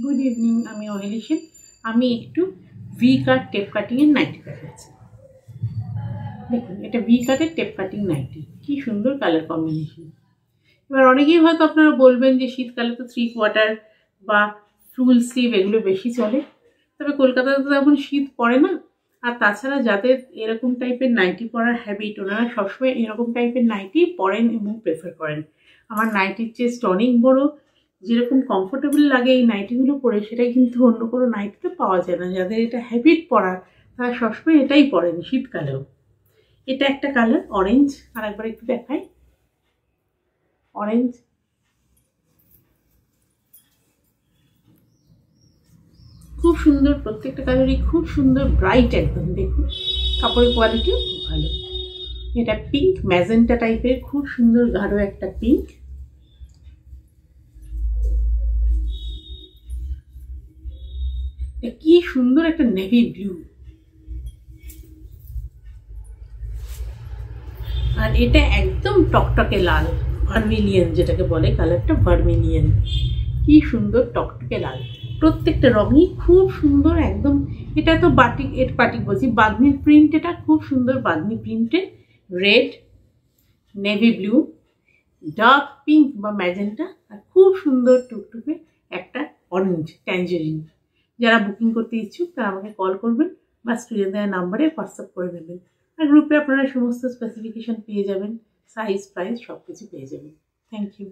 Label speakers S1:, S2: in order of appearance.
S1: Good evening, আমি অনিলি সেন। আমি একটু ভি কাট টেপ কাটিংয়ের নাইটি দেখাচ্ছি। দেখুন, এটা ভি কাটের টেপ কাটিং নাইটি, কি সুন্দর কালার কম্বিনেশন। এবার অনেকেই হয়তো আপনারা বলবেন যে শীতকালে তো 3/4 বা ফুল স্লিভ এগুলো বেশি চলে, তবে কলকাতাতে তো এখন শীত পড়ে না। আর তাছাড়া যাদের এরকম টাইপের নাইটি পরার হ্যাবিট, ওনারা সবসময় এরকম টাইপের নাইটি পরেন এবং প্রেফার করেন। আমার নাইটির চেস্ট অনেক বড়, যেরকম কমফোর্টেবল লাগে এই নাইটিগুলো পরে, সেটা কিন্তু অন্য কোনো নাইটিতে পাওয়া যায় না। যাদের এটা হ্যাবিট পরার, তারা সবসময় এটাই পরেন শীতকালেও। এটা একটা কালার অরেঞ্জ, আর একবার একটু দেখাই। অরেঞ্জ, খুব সুন্দর, প্রত্যেকটা কালারই খুব সুন্দর, ব্রাইট একদম। দেখুন কাপড়ের কোয়ালিটিও খুব ভালো। এটা পিঙ্ক ম্যাজেন্টা টাইপের, খুব সুন্দর গাঢ় একটা পিঙ্ক। কি সুন্দর একটা নেভি ব্লু। আর এটা একদম টকটকে লাল, ভার্মিলিয়ন যেটাকে বলে, কালারটা ভার্মিলিয়ন। কি সুন্দর টকটকে লাল, প্রত্যেকটা রঙই খুব সুন্দর একদম। এটা তো বাটিক, বাটিক বলছি, বাঁধনির প্রিন্ট। এটা খুব সুন্দর বাঁধনি প্রিন্টের, red, navy blue, dark pink বা ম্যাজেন্টা, আর খুব সুন্দর টুকটুকে একটা অরেঞ্জ ট্যাঞ্জেরিন। যারা বুকিং করতে ইচ্ছুক তারা আমাকে কল করবেন বা স্ক্রিনে দেওয়া নাম্বারে হোয়াটসঅ্যাপ করে নেবেন। আর গ্রুপে আপনারা সমস্ত স্পেসিফিকেশন পেয়ে যাবেন, সাইজ, প্রাইস সব কিছু পেয়ে যাবেন। Thank you.